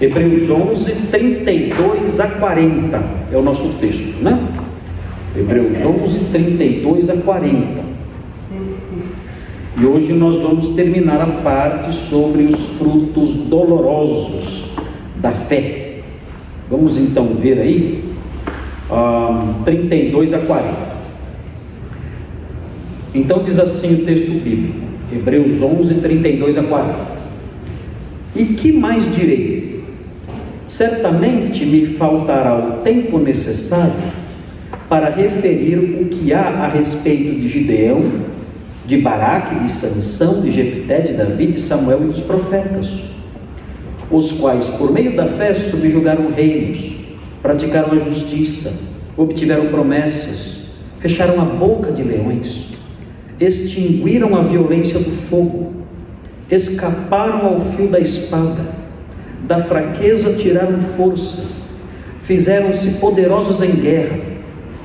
Hebreus 11, 32 a 40 é o nosso texto, né? Hebreus 11, 32 a 40. E hoje nós vamos terminar a parte sobre os frutos dolorosos da fé. Vamos então ver aí, 32 a 40. Então diz assim o texto bíblico, Hebreus 11, 32 a 40. E que mais direi? Certamente me faltará o tempo necessário para referir o que há a respeito de Gideão, de Baraque, de Sansão, de Jefté, de Davi, de Samuel e dos profetas, os quais por meio da fé subjugaram reinos, praticaram a justiça, obtiveram promessas, fecharam a boca de leões, extinguiram a violência do fogo, escaparam ao fio da espada, da fraqueza tiraram força, fizeram-se poderosos em guerra,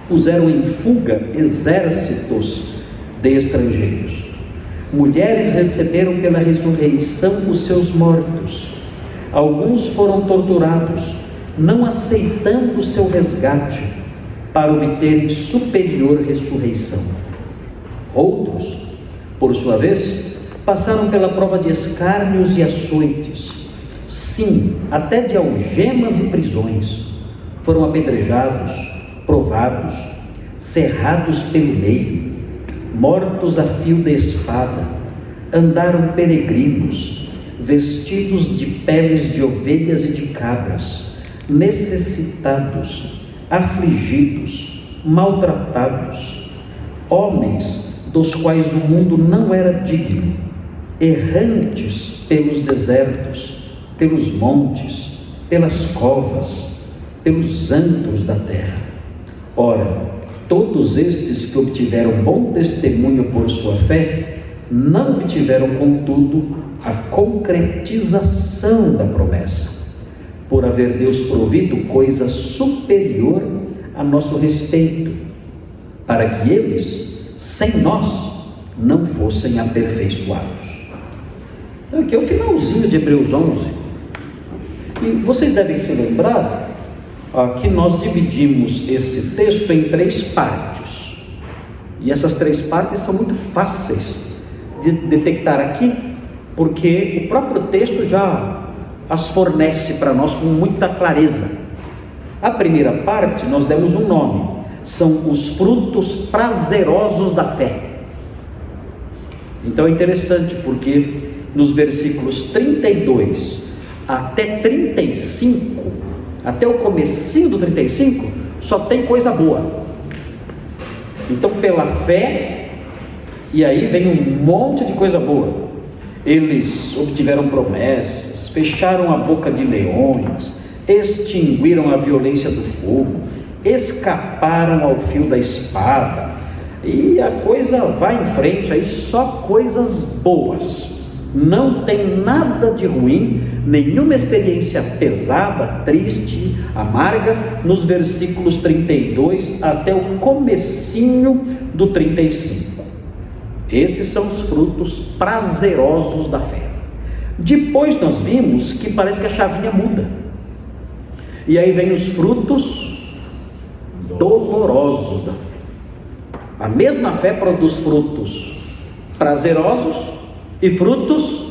puseram em fuga exércitos de estrangeiros. Mulheres receberam pela ressurreição os seus mortos. Alguns foram torturados, não aceitando o seu resgate, para obterem superior ressurreição. Outros, por sua vez, passaram pela prova de escárnios e açoites, sim, até de algemas e prisões. Foram apedrejados, provados, cerrados pelo meio, mortos a fio de espada, andaram peregrinos, vestidos de peles de ovelhas e de cabras, necessitados, afligidos, maltratados, homens dos quais o mundo não era digno, errantes pelos desertos, pelos montes, pelas covas, pelos antros da terra. Ora, todos estes que obtiveram bom testemunho por sua fé, não obtiveram, contudo, a concretização da promessa, por haver Deus provido coisa superior a nosso respeito, para que eles, sem nós, não fossem aperfeiçoados. Então aqui é o finalzinho de Hebreus 11, e vocês devem se lembrar que nós dividimos esse texto em 3 partes, e essas 3 partes são muito fáceis de detectar aqui, porque o próprio texto já as fornece para nós com muita clareza. A primeira parte nós demos um nome, são os frutos prazerosos da fé. Então é interessante, porque nos versículos 32 até 35, até o comecinho do 35, só tem coisa boa. Então pela fé, e aí vem um monte de coisa boa. Eles obtiveram promessas, fecharam a boca de leões, extinguiram a violência do fogo, escaparam ao fio da espada, e a coisa vai em frente aí, só coisas boas. Não tem nada de ruim, nenhuma experiência pesada, triste, amarga, nos versículos 32 até o comecinho do 35. Esses são os frutos prazerosos da fé. Depois nós vimos que parece que a chavinha muda, e aí vem os frutos dolorosos da fé. A mesma fé produz frutos prazerosos e frutos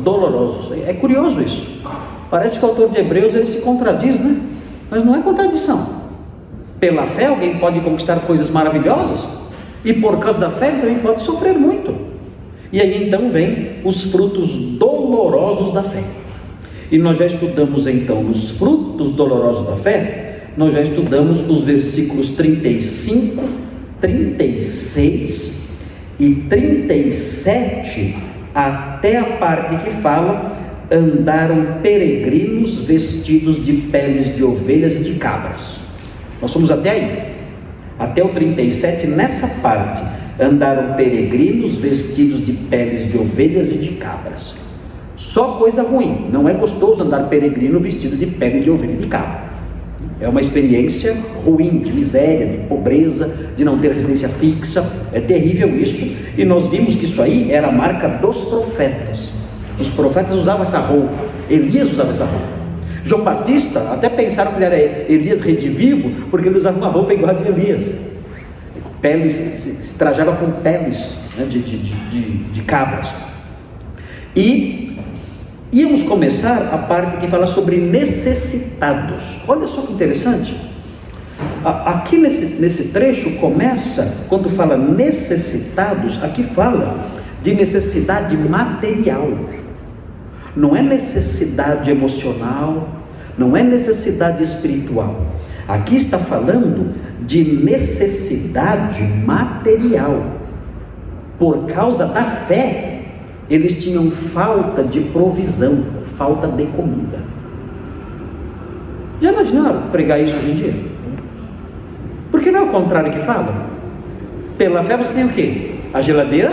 dolorosos. É curioso isso. Parece que o autor de Hebreus ele se contradiz, né? Mas não é contradição. Pela fé alguém pode conquistar coisas maravilhosas, e por causa da fé também pode sofrer muito. E aí então vem os frutos dolorosos da fé. E nós já estudamos então os frutos dolorosos da fé, nós já estudamos os versículos 35, 36 e 37, até a parte que fala: andaram peregrinos vestidos de peles de ovelhas e de cabras. Nós fomos até aí, até o 37, nessa parte: andaram peregrinos vestidos de peles de ovelhas e de cabras. Só coisa ruim, não é gostoso andar peregrino vestido de pele de ovelha e de cabra. É uma experiência ruim, de miséria, de pobreza, de não ter residência fixa. É terrível isso, e nós vimos que isso aí era a marca dos profetas. Os profetas usavam essa roupa, Elias usava essa roupa. João Batista, até pensaram que ele era Elias redivivo, porque ele usava uma roupa igual a de Elias. Peles, se trajava com peles, né, de cabras. E íamos começar a parte que fala sobre necessitados. Olha só que interessante. Aqui nesse trecho começa, quando fala necessitados, aqui fala de necessidade material. Não é necessidade emocional, não é necessidade espiritual. Aqui está falando de necessidade material. Por causa da fé, eles tinham falta de provisão, falta de comida. Já imaginaram pregar isso hoje em dia? Porque não é o contrário que fala. Pela fé você tem o quê? A geladeira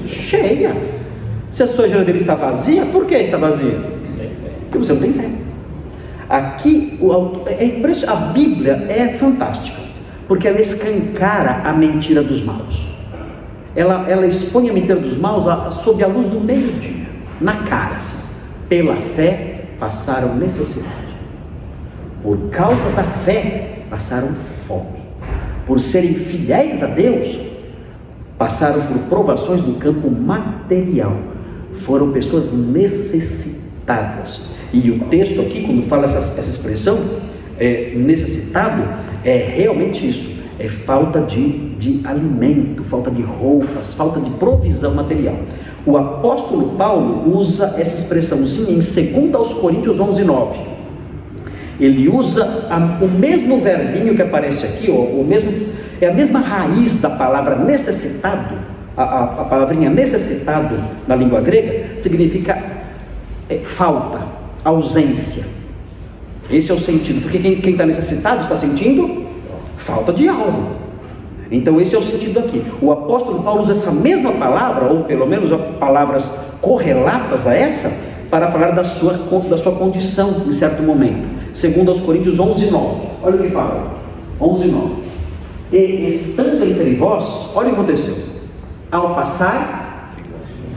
cheia. Se a sua geladeira está vazia, por que está vazia? Porque você não tem fé. Aqui, a Bíblia é fantástica, porque ela escancara a mentira dos maus. Ela expõe a mentira dos maus sob a luz do meio-dia, na cara, assim. Pela fé passaram necessidade. Por causa da fé passaram fome. Por serem fiéis a Deus, passaram por provações no campo material. Foram pessoas necessitadas. E o texto aqui, quando fala essa expressão, necessitado, é realmente isso. É falta de alimento, falta de roupas, falta de provisão material. O apóstolo Paulo usa essa expressãozinha em 2 Coríntios 11:9. Ele usa o mesmo verbinho que aparece aqui, é a mesma raiz da palavra necessitado. A palavrinha necessitado na língua grega significa falta, ausência. Esse é o sentido, porque quem está necessitado está sentindo falta de algo. Então esse é o sentido aqui. O apóstolo Paulo usa essa mesma palavra, ou pelo menos palavras correlatas a essa, para falar da sua condição em certo momento. 2 Coríntios 11:9. Olha o que fala. 11:9. E estando entre vós, olha o que aconteceu. Ao passar,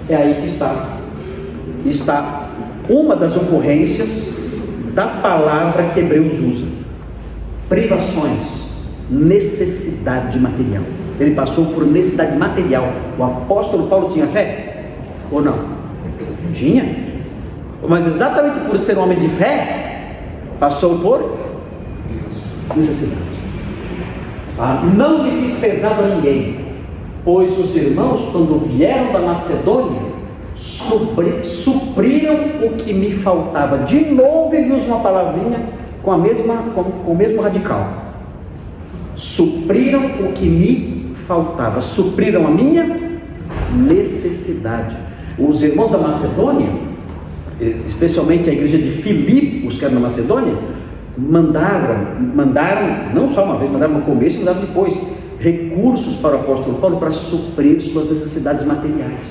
é aí que está uma das ocorrências da palavra que Hebreus usa: privações, necessidade material. Ele passou por necessidade material. O apóstolo Paulo tinha fé? Ou não? Tinha. Mas exatamente por ser um homem de fé, passou por necessidade. Não lhe fiz pesado a ninguém, pois os irmãos, quando vieram da Macedônia, supriram o que me faltava. De novo ele usa uma palavrinha com o mesmo radical. Supriram o que me faltava, supriram a minha necessidade. Os irmãos da Macedônia, especialmente a igreja de Filipos, que era na Macedônia, mandaram, não só uma vez, mandaram no começo e mandaram depois, recursos para o apóstolo Paulo para suprir suas necessidades materiais.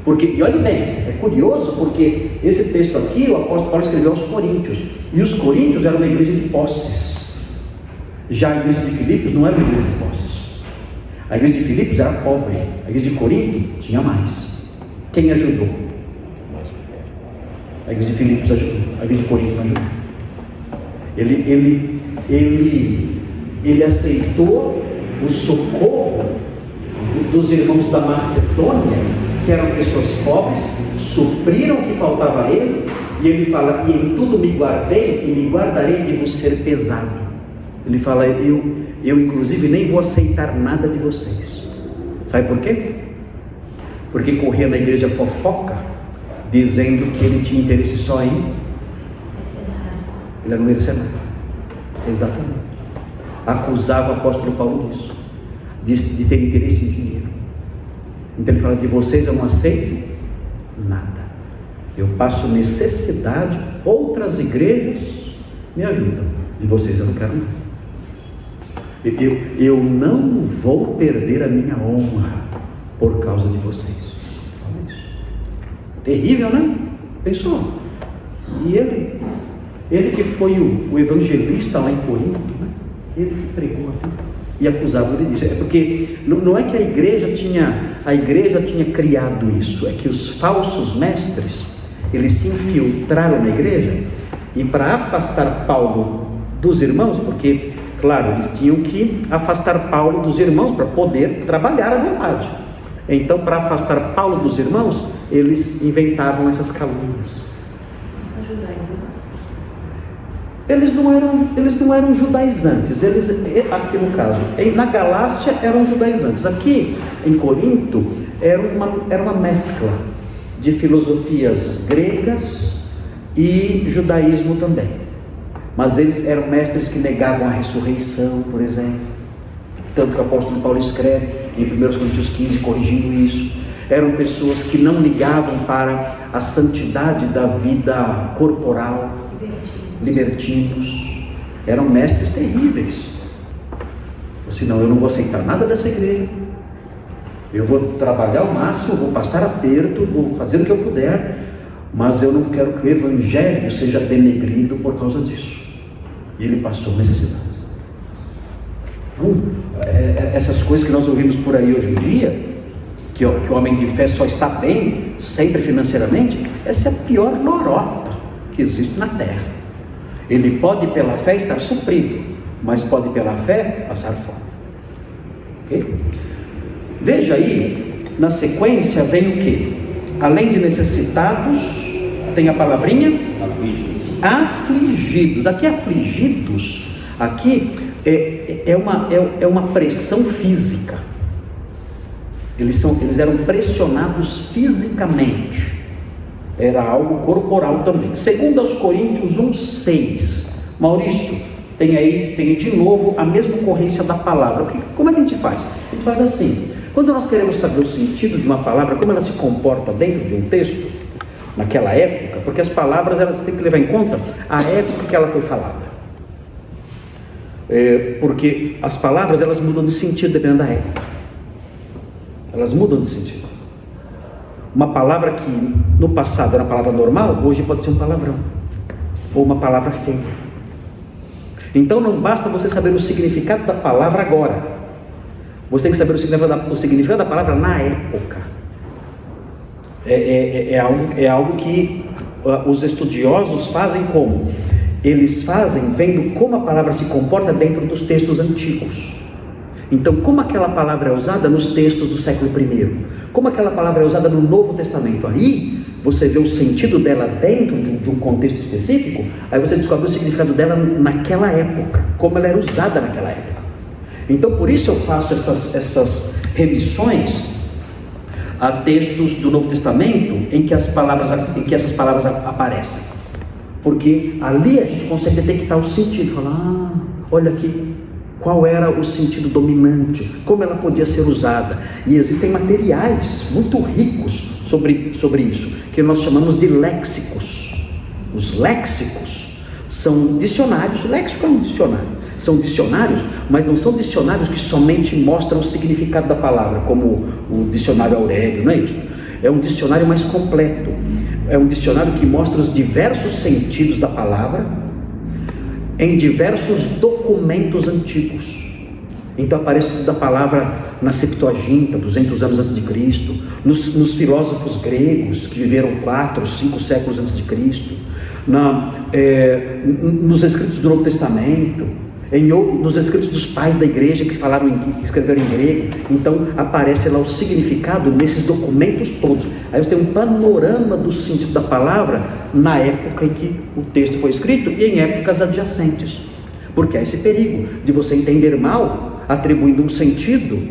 E olhe bem, é curioso, porque esse texto aqui o apóstolo Paulo escreveu aos Coríntios, e os Coríntios eram uma igreja de posses. Já a igreja de Filipos não era uma igreja de posses. A igreja de Filipos era pobre, a igreja de Corinto tinha mais. Quem ajudou? A igreja de Filipos ajudou, a igreja de Corinto não ajudou. Ele aceitou o socorro dos irmãos da Macedônia, que eram pessoas pobres, supriram o que faltava a ele, e ele fala: e em tudo me guardei, e me guardarei de vos ser pesado. Ele fala: eu inclusive nem vou aceitar nada de vocês. Sabe por quê? Porque corria na igreja fofoca, dizendo que ele tinha interesse só em ele era um mercenário. Exatamente. Acusava o apóstolo Paulo disso, de ter interesse em dinheiro. Então ele fala: de vocês eu não aceito nada, eu passo necessidade, outras igrejas me ajudam, de vocês eu não quero nada. Eu não vou perder a minha honra por causa de vocês. Terrível, né? Pensou? E ele que foi o evangelista lá em Corinto, né? Ele que pregou aqui e acusava ele disso. É porque não é que a igreja tinha criado isso, é que os falsos mestres, eles se infiltraram na igreja E para afastar Paulo dos irmãos, porque, claro, eles tinham que afastar Paulo dos irmãos para poder trabalhar à vontade. Então, para afastar Paulo dos irmãos, eles inventavam essas calúnias. Eles não eram judaizantes, aqui no caso, na Galácia eram judaizantes. Aqui em Corinto era uma mescla de filosofias gregas e judaísmo também. Mas eles eram mestres que negavam a ressurreição, por exemplo. Tanto que o apóstolo Paulo escreve em 1 Coríntios 15 corrigindo isso. Eram pessoas que não ligavam para a santidade da vida corporal, libertinos. Eram mestres terríveis. Senão eu não vou aceitar nada dessa igreja. Eu vou trabalhar ao máximo, vou passar aperto, vou fazer o que eu puder, mas eu não quero que o evangelho seja denegrido por causa disso. E ele passou necessidade. Então, essas coisas que nós ouvimos por aí hoje em dia, que o homem de fé só está bem, sempre financeiramente, essa é a pior lorota que existe na terra. Ele pode pela fé estar suprido, mas pode pela fé passar fome. Ok? Veja aí, na sequência vem o que? Além de necessitados, tem a palavrinha? Afligidos. Aqui afligidos, aqui é uma pressão física. Eles eram pressionados fisicamente. Era algo corporal também. Segundo aos Coríntios 1:6. Maurício, tem aí de novo a mesma ocorrência da palavra. Como é que a gente faz? A gente faz assim. Quando nós queremos saber o sentido de uma palavra, como ela se comporta dentro de um texto, naquela época, porque as palavras elas têm que levar em conta a época que ela foi falada. Porque as palavras elas mudam de sentido dependendo da época. Elas mudam de sentido. Uma palavra que no passado era uma palavra normal, hoje pode ser um palavrão, ou uma palavra feia. Então não basta você saber o significado da palavra agora. Você tem que saber o significado da palavra na época. É algo que os estudiosos fazem como? Eles fazem vendo como a palavra se comporta dentro dos textos antigos. Então, como aquela palavra é usada nos textos do século I? Como aquela palavra é usada no Novo Testamento? Aí, você vê o sentido dela dentro de um contexto específico, aí você descobre o significado dela naquela época, como ela era usada naquela época. Então, por isso eu faço essas remissões a textos do Novo Testamento em que essas palavras aparecem. Porque ali a gente consegue detectar o sentido, falar, olha aqui, qual era o sentido dominante, como ela podia ser usada. E existem materiais muito ricos sobre isso, que nós chamamos de léxicos. Os léxicos são dicionários. O léxico é um dicionário. São dicionários, mas não são dicionários que somente mostram o significado da palavra, como o dicionário Aurélio, não é isso? É um dicionário mais completo. É um dicionário que mostra os diversos sentidos da palavra em diversos documentos antigos. Então aparece tudo da palavra na Septuaginta, 200 anos antes de Cristo, nos filósofos gregos que viveram 4, 5 séculos antes de Cristo, nos escritos do Novo Testamento, nos escritos dos pais da igreja que escreveram em grego. Então aparece lá o significado nesses documentos todos. Aí você tem um panorama do sentido da palavra na época em que o texto foi escrito e em épocas adjacentes, porque há esse perigo de você entender mal, atribuindo um sentido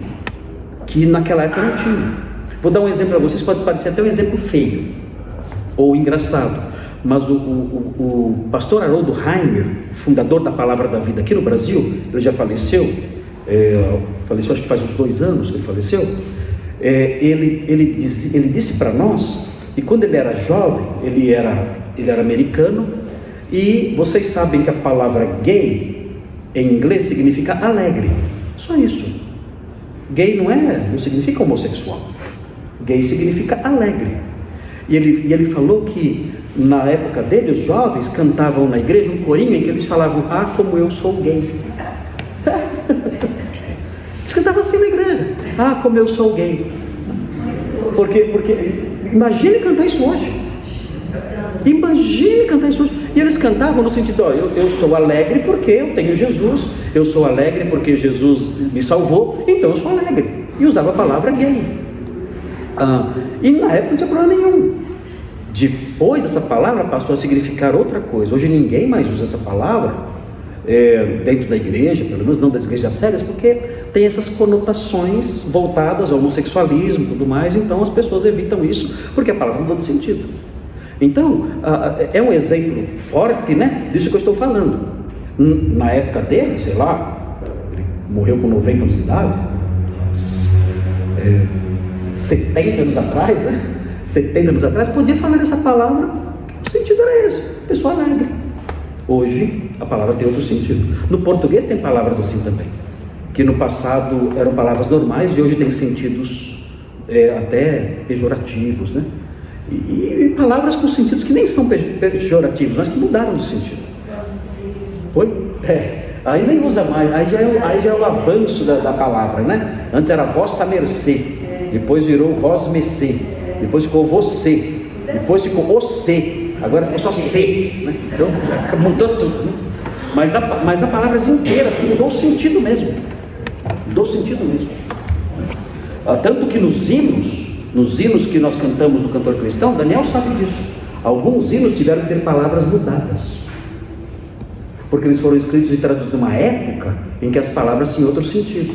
que naquela época não tinha. Vou dar um exemplo para vocês, pode parecer até um exemplo feio ou engraçado, mas o pastor Haroldo Heimer, fundador da Palavra da Vida aqui no Brasil, ele já faleceu, acho que faz uns 2 anos que ele faleceu. Ele disse para nós que quando ele era jovem, ele era americano, e vocês sabem que a palavra gay em inglês significa alegre, só isso. Gay não significa homossexual, gay significa alegre. E ele falou que na época dele, os jovens cantavam na igreja um corinho em que eles falavam, como eu sou gay. Eles cantavam assim na igreja, como eu sou gay. Porque imagine cantar isso hoje. Imagine cantar isso hoje. E eles cantavam no sentido, ó, eu sou alegre porque eu tenho Jesus, eu sou alegre porque Jesus me salvou, então eu sou alegre. E usava a palavra gay. E na época não tinha problema nenhum. Depois essa palavra passou a significar outra coisa. Hoje ninguém mais usa essa palavra dentro da igreja, pelo menos não das igrejas sérias, porque tem essas conotações voltadas ao homossexualismo e tudo mais. Então as pessoas evitam isso porque a palavra mudou de sentido. Então é um exemplo forte, né, disso que eu estou falando. Na época dele, sei lá, ele morreu com 90 anos de idade, 70 anos atrás, né? 70 anos atrás, podia falar essa palavra, o sentido era esse, pessoa alegre. Hoje, a palavra tem outro sentido. No português tem palavras assim também, que no passado eram palavras normais e hoje tem sentidos até pejorativos, né? E palavras com sentidos que nem são pejorativos, mas que mudaram de sentido. Oi? Aí nem usa mais, aí já é o avanço da palavra, né? Antes era vossa mercê, depois virou vós mercê, depois ficou você, depois ficou você, agora ficou só C, né? Então mudou tudo, né? Mas há palavras inteiras que mudou o sentido mesmo, tanto que nos hinos que nós cantamos no Cantor Cristão, Daniel sabe disso, alguns hinos tiveram que ter palavras mudadas, porque eles foram escritos e traduzidos numa época em que as palavras tinham outro sentido.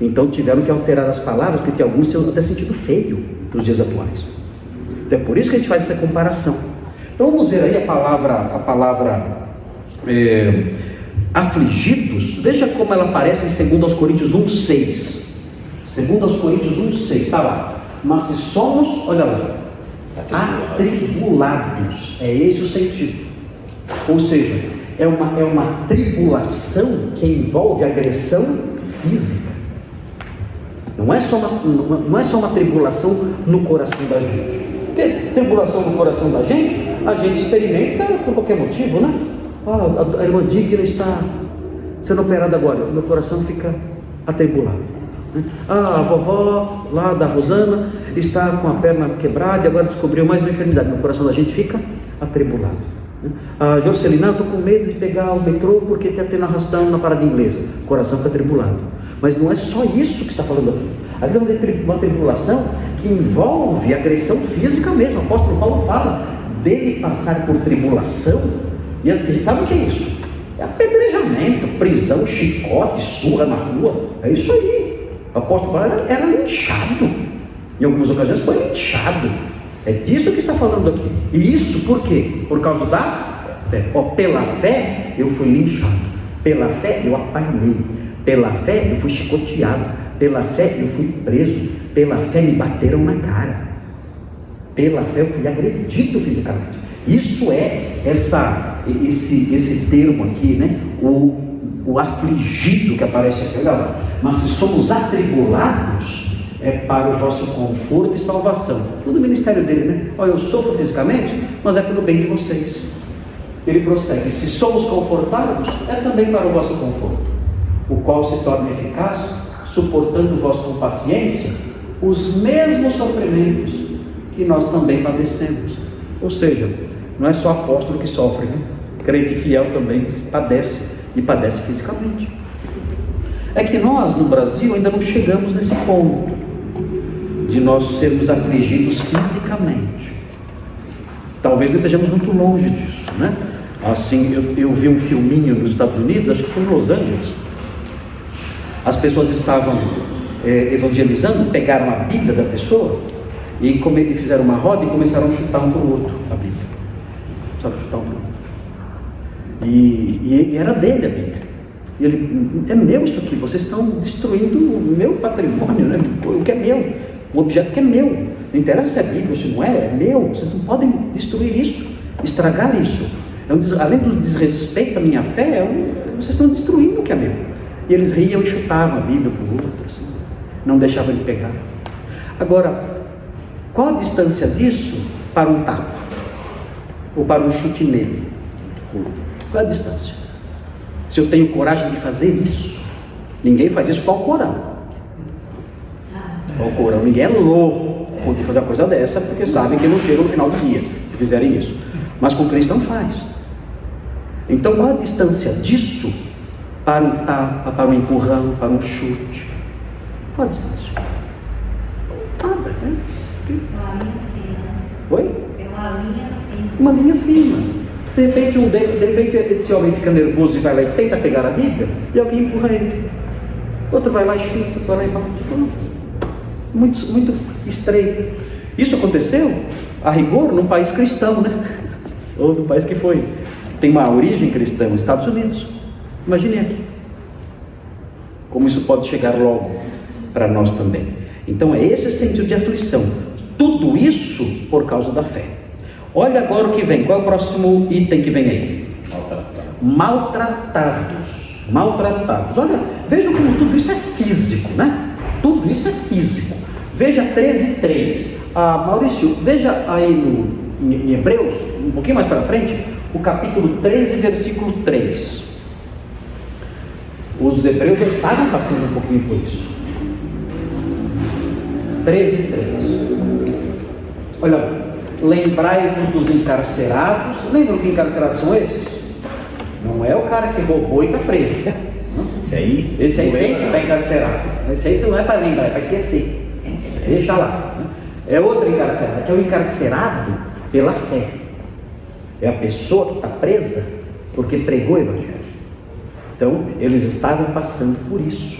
Então tiveram que alterar as palavras, porque alguns tinham até sentido feio nos dias atuais. Então é por isso que a gente faz essa comparação. Então vamos ver aí a palavra afligidos. Veja como ela aparece em 2 Coríntios 1,6. 2 Coríntios 1,6, está lá. Mas se somos, olha lá, atribulados, é esse o sentido. Ou seja, é uma tribulação que envolve agressão física. Não é só uma tribulação no coração da gente. Porque tribulação no coração da gente, a gente experimenta por qualquer motivo, né? A irmã Digna está sendo operada agora, meu coração fica atribulado. A vovó lá da Rosana está com a perna quebrada e agora descobriu mais uma enfermidade, meu coração da gente fica atribulado. A Jorcelina, estou com medo de pegar o metrô porque está tendo arrastão na parada inglesa, o coração fica atribulado. Mas não é só isso que está falando aqui. Aqui é uma tribulação que envolve agressão física mesmo. O apóstolo Paulo fala dele passar por tribulação, e a gente sabe o que é isso? É apedrejamento, prisão, chicote, surra na rua, é isso aí. O apóstolo Paulo era linchado, em algumas ocasiões foi linchado. É disso que está falando aqui. E isso por quê? Por causa da fé. Pela fé eu fui linchado, pela fé eu apanhei, pela fé eu fui chicoteado, pela fé eu fui preso, pela fé me bateram na cara, pela fé eu fui agredido fisicamente. Isso é esse termo aqui, né? O afligido que aparece aqui. Olha lá. Mas se somos atribulados, é para o vosso conforto e salvação. Tudo o ministério dele, né? Olha, eu sofro fisicamente, mas é pelo bem de vocês. Ele prossegue: se somos confortados, é também para o vosso conforto, o qual se torna eficaz, suportando vós com paciência os mesmos sofrimentos que nós também padecemos. Ou seja, não é só apóstolo que sofre, né? Crente fiel também padece, e padece fisicamente. É que nós no Brasil ainda não chegamos nesse ponto de nós sermos afligidos fisicamente. Talvez não estejamos muito longe disso, né? Assim, eu vi um filminho nos Estados Unidos, acho que foi em Los Angeles. As pessoas estavam evangelizando, pegaram a Bíblia da pessoa e fizeram uma roda e começaram a chutar um para o outro a Bíblia. Sabe, chutar um para o outro. E era dele a Bíblia. E ele: é meu isso aqui, vocês estão destruindo o meu patrimônio, né? O que é meu, o objeto que é meu. Não interessa se é Bíblia ou se não é meu. Vocês não podem destruir isso, estragar isso. Além do desrespeito à minha fé, vocês estão destruindo o que é meu. E eles riam e chutavam a Bíblia para o outro, assim, não deixavam ele pegar. Agora, qual a distância disso para um tapa? Ou para um chute nele? Qual é a distância? Se eu tenho coragem de fazer isso, ninguém faz isso com o Corão. Com o Corão, ninguém é louco de fazer uma coisa dessa, porque sabem que não chega no final do dia se fizerem isso. Mas com o cristão faz. Então, qual a distância disso para um tapa, para um empurrão, para um chute? Qual a distância? Nada, né? Uma linha fina. Oi? É uma linha fina. Uma linha fina. De repente esse homem fica nervoso e vai lá e tenta pegar a Bíblia, e alguém empurra ele. Outro vai lá e chuta, outro vai lá e bate. Muito, muito estreito. Isso aconteceu, a rigor, num país cristão, né? Ou num país que tem uma origem cristã, nos Estados Unidos. Imagine aqui. Como isso pode chegar logo para nós também. Então é esse sentido de aflição. Tudo isso por causa da fé. Olha agora o que vem. Qual é o próximo item que vem aí? Maltratados. Maltratados. Olha, veja como tudo isso é físico, né? Tudo isso é físico. Veja 13:3. Maurício, veja aí em Hebreus, um pouquinho mais para frente, o capítulo 13, versículo 3. Os hebreus já estavam passando um pouquinho por isso. 13:3. Olha, lembrai-vos dos encarcerados. Lembram que encarcerados são esses? Não é o cara que roubou e está preso. Esse aí tem que estar encarcerado. Esse aí não é para lembrar, é para esquecer. Deixa lá. É outro encarcerado, que é o encarcerado pela fé. É a pessoa que está presa porque pregou o Evangelho. Então, eles estavam passando por isso.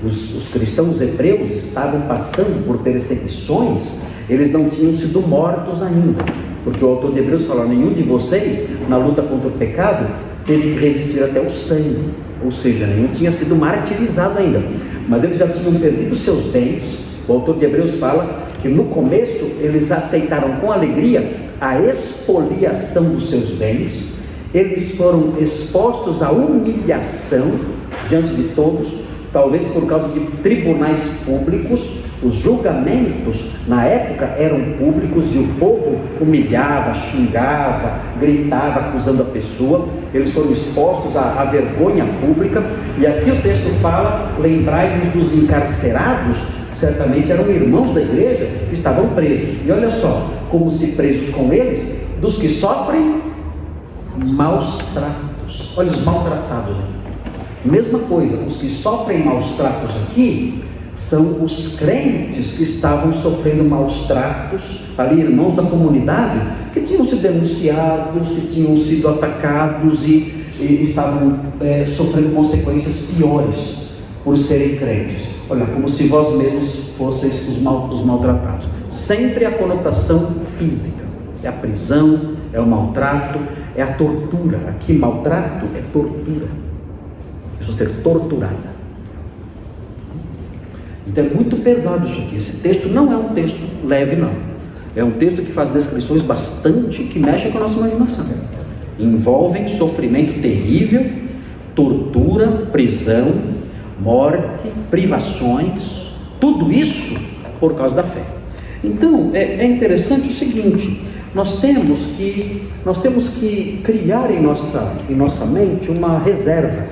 Os cristãos hebreus estavam passando por perseguições. Eles não tinham sido mortos ainda, porque o autor de Hebreus fala: nenhum de vocês, na luta contra o pecado, teve que resistir até o sangue. Ou seja, nenhum tinha sido martirizado ainda, mas eles já tinham perdido seus bens. O autor de Hebreus fala que no começo eles aceitaram com alegria a expoliação dos seus bens. Eles foram expostos à humilhação diante de todos, talvez por causa de tribunais públicos. Os julgamentos na época eram públicos e o povo humilhava, xingava, gritava, acusando a pessoa. Eles foram expostos à vergonha pública. E aqui o texto fala: lembrai-vos dos encarcerados. Certamente eram irmãos da igreja que estavam presos. E olha só, como se presos com eles, dos que sofrem maus tratos. Olha os maltratados aqui. Mesma coisa, os que sofrem maus tratos aqui são os crentes que estavam sofrendo maus tratos, ali irmãos da comunidade, que tinham sido denunciados, que tinham sido atacados e estavam sofrendo consequências piores por serem crentes. Olha, como se vós mesmos fosseis os maltratados. Sempre a conotação física, é a prisão, é o maltrato, é a tortura. Aqui maltrato é tortura, é só ser torturada. Então é muito pesado isso aqui. Esse texto não é um texto leve, não. É um texto que faz descrições bastante que mexem com a nossa imaginação. Envolvem sofrimento terrível, tortura, prisão, morte, privações, tudo isso por causa da fé. Então é interessante o seguinte: nós temos que criar em nossa mente uma reserva,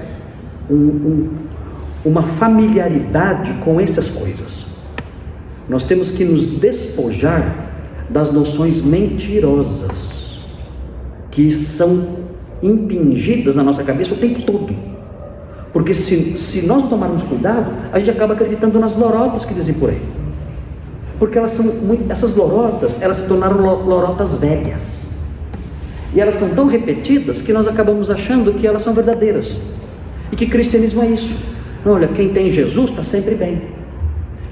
uma familiaridade com essas coisas. Nós temos que nos despojar das noções mentirosas que são impingidas na nossa cabeça o tempo todo. Porque se nós não tomarmos cuidado, a gente acaba acreditando nas lorotas que dizem por aí. Porque essas lorotas, elas se tornaram lorotas velhas. E elas são tão repetidas que nós acabamos achando que elas são verdadeiras. E que cristianismo é isso. Olha, quem tem Jesus está sempre bem.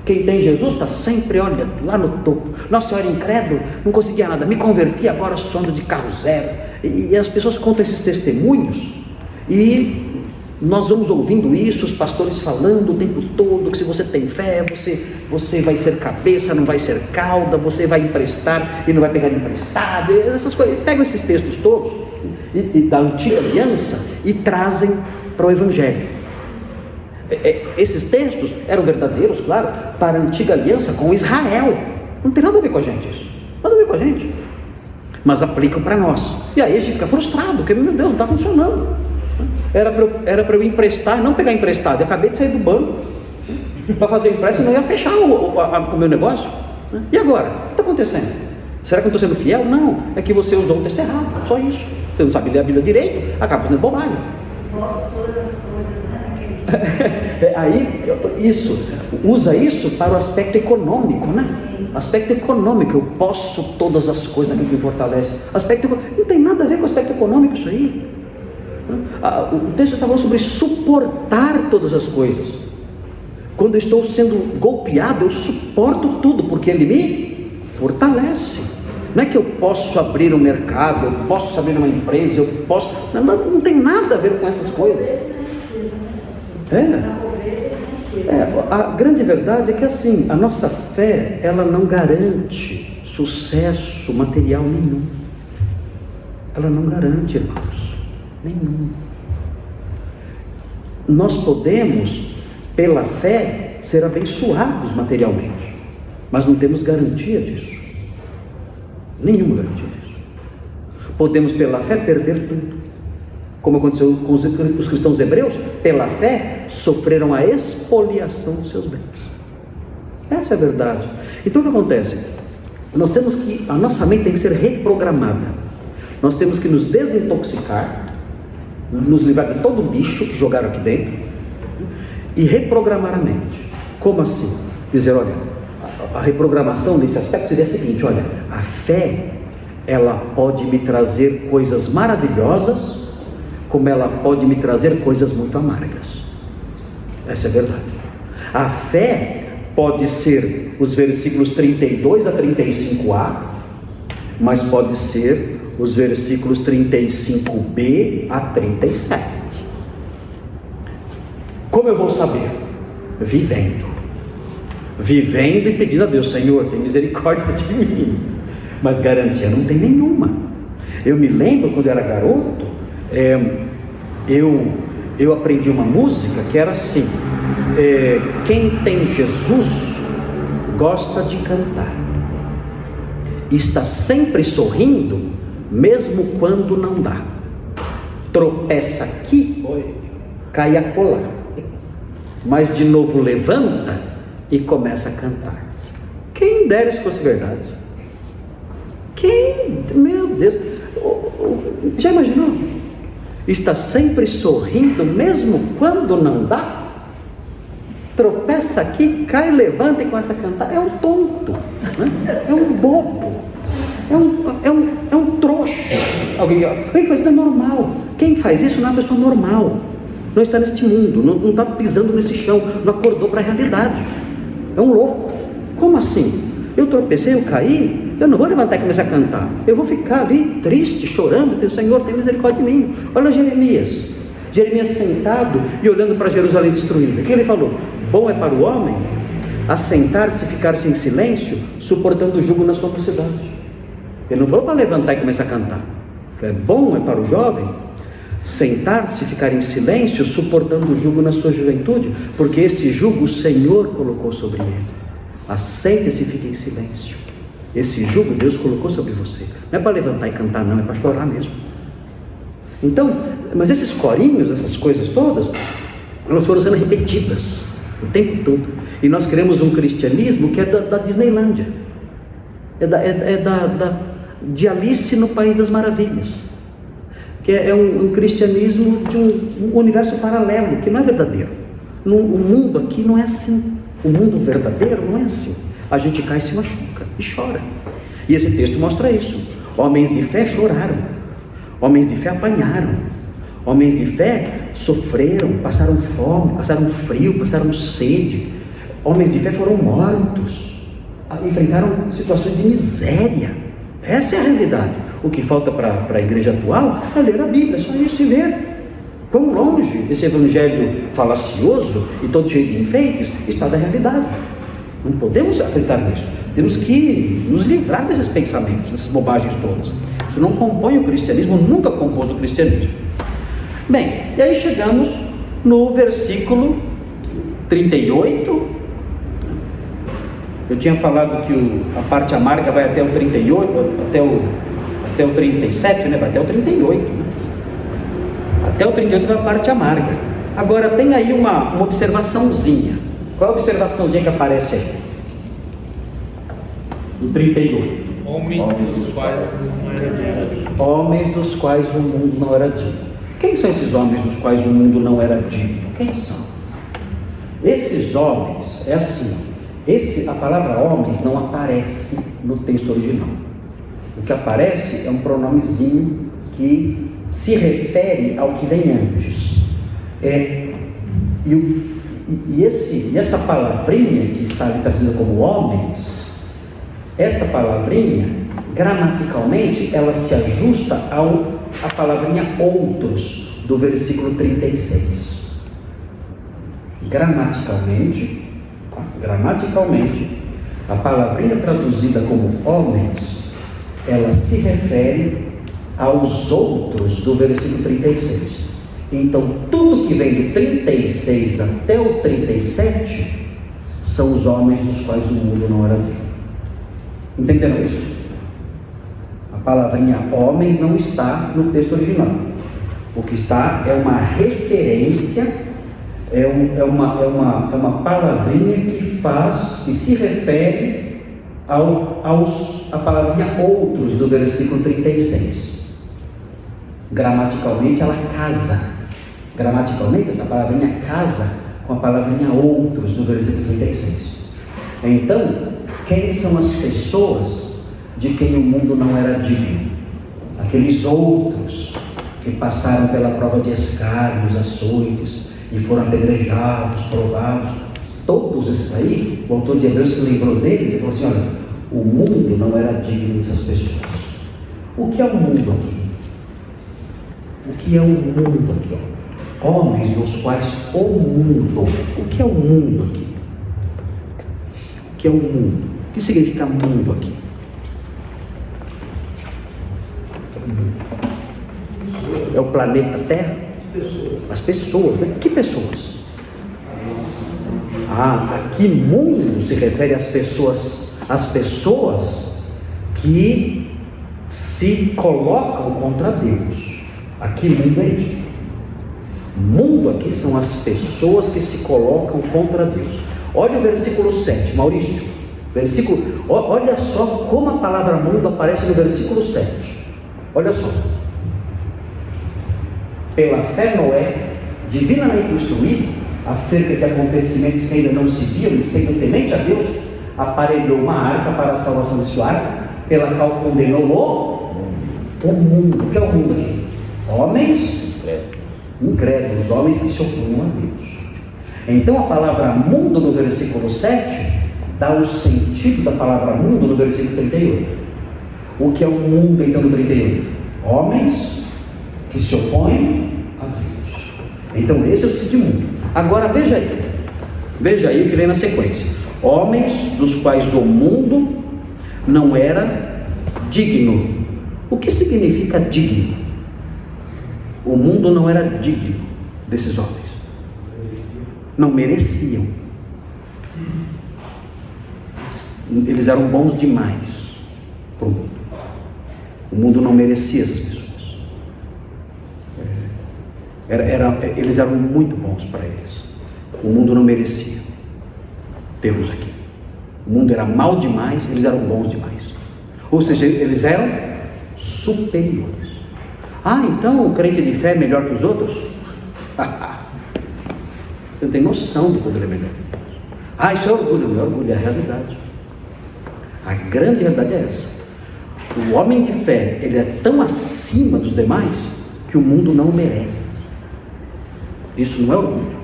Quem tem Jesus está sempre, olha, lá no topo. Nossa, eu era incrédulo, não conseguia nada, me converti, agora sou ando de carro zero. E as pessoas contam esses testemunhos e nós vamos ouvindo isso, os pastores falando o tempo todo que se você tem fé, você vai ser cabeça, não vai ser cauda, você vai emprestar e não vai pegar emprestado, essas coisas. Pegam esses textos todos e da antiga aliança e trazem para o Evangelho. Esses textos eram verdadeiros, claro, para a antiga aliança com Israel. Não tem nada a ver com a gente isso. Nada a ver com a gente. Mas aplicam para nós. E aí a gente fica frustrado, porque, meu Deus, não está funcionando. Era para eu emprestar, não pegar emprestado. Eu acabei de sair do banco para fazer empréstimo, não ia fechar o meu negócio. E agora? O que está acontecendo? Será que eu estou sendo fiel? Não, é que você usou o texto errado, só isso. Você não sabe ler a Bíblia direito, acaba fazendo bobagem. Posso todas as coisas, né? Aí, usa isso para o aspecto econômico, né? Aspecto econômico, eu posso todas as coisas naquilo que me fortalece. Não tem nada a ver com o aspecto econômico isso aí. O texto está falando sobre suportar todas as coisas. Quando eu estou sendo golpeado, eu suporto tudo, porque Ele me fortalece. Não é que eu posso abrir um mercado, eu posso abrir uma empresa, eu posso... Não tem nada a ver com essas coisas. A grande verdade é que assim, a nossa fé, ela não garante sucesso material nenhum. Ela não garante, irmãos, nenhum. Nós podemos, pela fé, ser abençoados materialmente, mas não temos garantia disso. Nenhuma garantia disso. Podemos, pela fé, perder tudo. Como aconteceu com os cristãos hebreus, pela fé, sofreram a expoliação dos seus bens. Essa é a verdade. Então o que acontece? A nossa mente tem que ser reprogramada. Nós temos que nos desintoxicar, nos livrar de todo o lixo que jogaram aqui dentro e reprogramar a mente. Como assim? Dizer, olha, a reprogramação nesse aspecto seria a seguinte, olha, a fé, ela pode me trazer coisas maravilhosas, como ela pode me trazer coisas muito amargas. Essa é a verdade. A fé pode ser os versículos 32 a 35a, mas pode ser os versículos 35b a 37. Como eu vou saber? Vivendo e pedindo a Deus, Senhor, tem misericórdia de mim. Mas garantia não tem nenhuma. Eu me lembro quando eu era garoto, eu aprendi uma música que era assim, quem tem Jesus gosta de cantar, está sempre sorrindo mesmo quando não dá, tropeça aqui, cai acolá, mas de novo levanta e começa a cantar. Quem dera se fosse verdade. Meu Deus, já imaginou? Está sempre sorrindo mesmo quando não dá, tropeça aqui, cai, levanta e começa a cantar. É um tonto, né? É um bobo, é um trouxa. Alguém faz isso, é normal. Quem faz isso não é uma pessoa normal, não está neste mundo, não está pisando nesse chão, não acordou para a realidade, é um louco. Como assim? Eu tropecei, eu caí, eu não vou levantar e começar a cantar, eu vou ficar ali triste, chorando, pensando, Senhor, tem misericórdia de mim. Olha Jeremias sentado e olhando para Jerusalém destruída. O que ele falou? Bom é para o homem assentar-se e ficar-se em silêncio, suportando o jugo na sua mocidade. Ele não falou para levantar e começar a cantar. Bom é para o jovem sentar-se e ficar em silêncio, suportando o jugo na sua juventude, porque esse jugo o Senhor colocou sobre ele. Aceite-se e fique em silêncio. Esse jugo Deus colocou sobre você. Não é para levantar e cantar, não, é para chorar mesmo. Então, mas esses corinhos, essas coisas todas, elas foram sendo repetidas o tempo todo. E nós queremos um cristianismo que é da Disneylândia, de Alice no País das Maravilhas, que é um cristianismo de um universo paralelo, que não é verdadeiro. O mundo aqui não é assim. O mundo verdadeiro não é assim. A gente cai, se machuca e chora. E esse texto mostra isso. Homens de fé choraram, homens de fé apanharam, homens de fé sofreram, passaram fome, passaram frio, passaram sede. Homens de fé foram mortos, enfrentaram situações de miséria. Essa é a realidade. O que falta para a igreja atual é ler a Bíblia, só isso, e ver quão longe esse evangelho falacioso e todo cheio de enfeites está da realidade. Não podemos acreditar nisso. Temos que nos livrar desses pensamentos, dessas bobagens todas. Isso não compõe o cristianismo, nunca compôs o cristianismo. Bem, e aí chegamos no versículo 38. Eu tinha falado que a parte amarga vai até o 38, até o 37, né? Vai até o 38. Né? Até o 38 vai a parte amarga. Agora tem aí uma observaçãozinha. Qual é a observaçãozinha que aparece aí? No 38. Homens dos quais não era digno. Homens dos quais o mundo não era digno. Quem são esses homens dos quais o mundo não era digno? Quem são? Esses homens, é assim, a palavra homens não aparece no texto original. O que aparece é um pronomezinho que se refere ao que vem antes. E essa palavrinha que está ali traduzida como homens, essa palavrinha, gramaticalmente, ela se ajusta à palavrinha outros, do versículo 36. Gramaticalmente, a palavrinha traduzida como homens, ela se refere aos outros do versículo 36. Então, tudo que vem do 36 até o 37 são os homens dos quais o mundo não era digno. Entenderam isso? A palavrinha homens não está no texto original. O que está é uma referência, é uma palavrinha que se refere à palavrinha outros do versículo 36. Gramaticalmente ela casa. Gramaticalmente essa palavrinha casa com a palavrinha outros do versículo 36. Então, quem são as pessoas de quem o mundo não era digno? Aqueles outros que passaram pela prova de escárnios, açoites e foram apedrejados, provados. Todos esses aí, o autor de Hebreus se lembrou deles e falou assim: olha, o mundo não era digno dessas pessoas. O que é o mundo aqui? O que é o mundo aqui? Homens dos quais o mundo. O que é o mundo aqui? O que é o mundo? O que significa mundo aqui? É o planeta Terra? As pessoas, né? Que pessoas? Aqui mundo se refere às pessoas que se colocam contra Deus. Aqui mundo é isso. Mundo aqui são as pessoas que se colocam contra Deus. Olha o versículo 7, Maurício. Olha só como a palavra mundo aparece no versículo 7. Olha só. Pela fé Noé, divinamente instruído acerca de acontecimentos que ainda não se viam, e sendo temente a Deus, aparelhou uma arca para a salvação de sua arca, pela qual condenou o mundo. O que é o mundo aqui? Homens incrédulos, homens que se opunham a Deus. Então a palavra mundo no versículo 7 dá o sentido da palavra mundo no versículo 38. O que é o mundo então no 38? Homens que se opõem a Deus. Então esse é o sentido de mundo. Agora veja aí o que vem na sequência: homens dos quais o mundo não era digno. O que significa digno? O mundo não era digno desses homens, não mereciam. Eles eram bons demais para o mundo. O mundo não merecia essas pessoas. Eles eram muito bons para eles. O mundo não merecia tê-los aqui. O mundo era mal demais, eles eram bons demais. Ou seja, eles eram superiores. Então o crente de fé é melhor que os outros? Você não tem noção do quanto ele é melhor. Isso é orgulho. Não é orgulho, é a realidade. A grande verdade é essa. O homem de fé, ele é tão acima dos demais que o mundo não merece. Isso não é orgulho,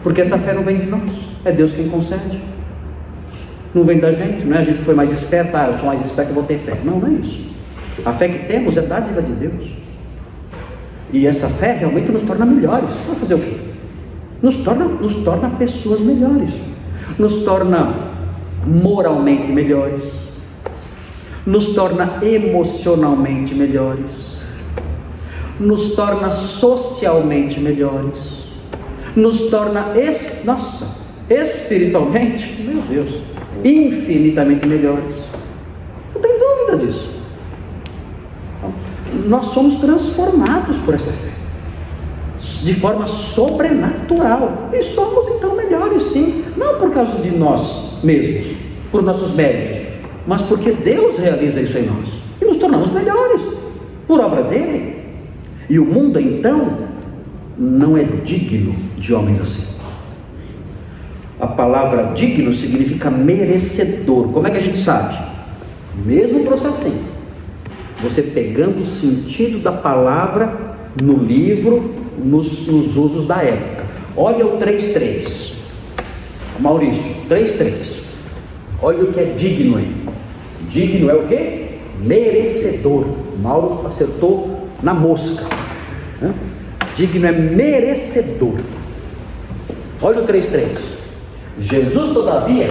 porque essa fé não vem de nós, é Deus quem concede. Não vem da gente, não é a gente que foi mais esperto. Eu sou mais esperto, eu vou ter fé. Não é isso. A fé que temos é dádiva de Deus. E essa fé realmente nos torna melhores. Vai fazer o quê? Nos torna pessoas melhores, nos torna moralmente melhores, nos torna emocionalmente melhores, nos torna socialmente melhores, nos torna espiritualmente, meu Deus, infinitamente melhores. Não tem dúvida disso. Nós somos transformados por essa fé de forma sobrenatural, e somos então melhores, sim, não por causa de nós mesmos, por nossos méritos, mas porque Deus realiza isso em nós, e nos tornamos melhores, por obra dele. E o mundo então não é digno de homens assim. A palavra digno significa merecedor. Como é que a gente sabe? Mesmo processinho, você pegando o sentido da palavra no livro, nos usos da época. Olha o 3:3, Maurício, 3:3. Olha o que é digno aí. Digno é o quê? Merecedor. Mauro acertou na mosca, né? Digno é merecedor. Olha o 3:3. Jesus, todavia,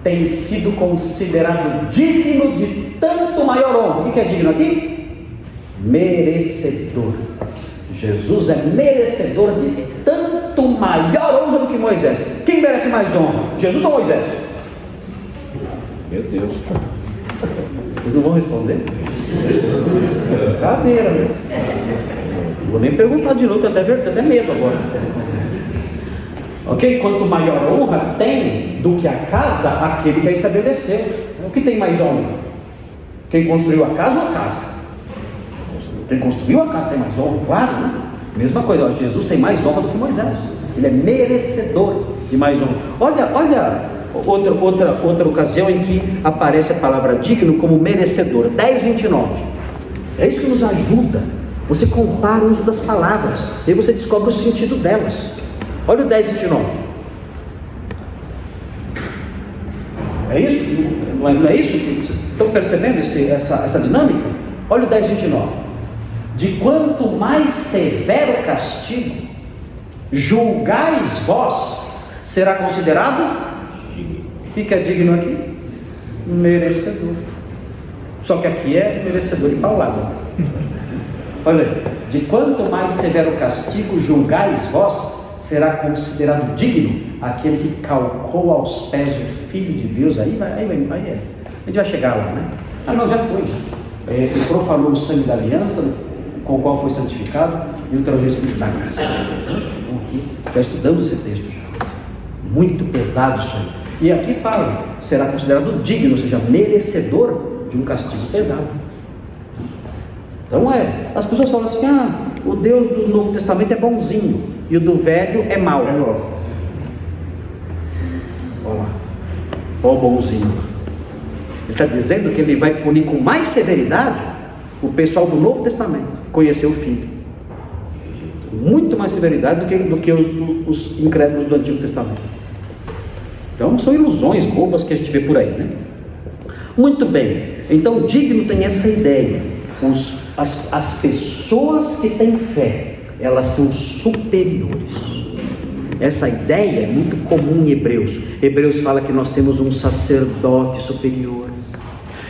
tem sido considerado digno de tanto maior honra. O que é digno aqui? Merecedor. Jesus é merecedor de tanto maior honra do que Moisés. Quem merece mais honra? Jesus ou Moisés? Meu Deus. Vocês não vão responder? Cadeira, né? Não vou nem perguntar de novo, até medo agora. Ok? Quanto maior honra tem do que a casa, aquele que a estabeleceu. O que tem mais honra? Quem construiu a casa ou a casa? Quem construiu a casa tem mais honra, claro, né? Mesma coisa, ó, Jesus tem mais honra do que Moisés. Ele é merecedor de mais honra. Olha outra ocasião em que aparece a palavra digno como merecedor. 10:29. É isso que nos ajuda. Você compara o uso das palavras, e aí você descobre o sentido delas. Olha o 10:29. É isso? Não é isso? Estão percebendo essa dinâmica? Olha o 10:29. De quanto mais severo castigo julgais vós, será considerado? O que é digno aqui? Merecedor. Só que aqui é merecedor de paulada. Olha aí. De quanto mais severo castigo julgais vós, será considerado digno aquele que calcou aos pés o Filho de Deus. Aí a gente vai chegar lá, né? Ah, não, já foi. Ele profanou o sangue da aliança, com o qual foi santificado, e ultrajou o Espírito da graça. Já estudamos esse texto já. Muito pesado isso aí. E aqui fala, será considerado digno, ou seja, merecedor de um castigo pesado. Então as pessoas falam assim, o Deus do Novo Testamento é bonzinho, e o do Velho é mau. Olha lá, ó o bonzinho. Ele está dizendo que ele vai punir com mais severidade o pessoal do Novo Testamento, conhecer o Filho. Muito mais severidade do que os incrédulos do Antigo Testamento. Então são ilusões bobas que a gente vê por aí, né? Muito bem, então digno tem essa ideia. As pessoas que têm fé, elas são superiores. Essa ideia é muito comum em Hebreus. Hebreus fala que nós temos um sacerdote superior,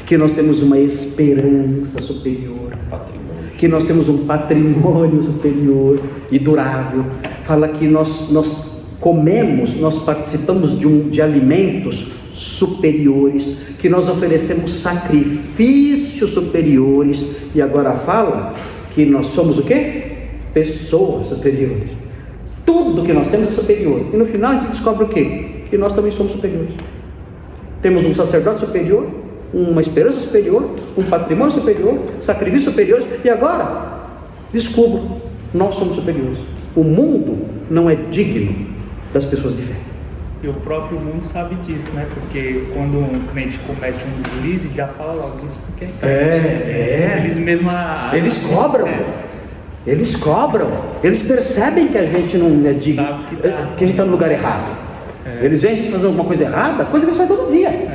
que nós temos uma esperança superior, que nós temos um patrimônio superior e durável. Fala que nós comemos, nós participamos de alimentos superiores, que nós oferecemos sacrifícios superiores, e agora fala que nós somos o quê? Pessoas superiores. Tudo que nós temos é superior, e no final a gente descobre o quê? Que nós também somos superiores. Temos um sacerdote superior, uma esperança superior, um patrimônio superior, sacrifícios superiores, e agora descubro, nós somos superiores. O mundo não é digno das pessoas de fé. E o próprio mundo sabe disso, né? Porque quando um crente comete um deslize, já fala logo isso porque é crente. Eles mesmo eles cobram. Eles cobram. Eles percebem que a gente não é digno, que a gente está no lugar errado. Eles veem a gente fazer alguma coisa errada, coisa que eles fazem todo dia.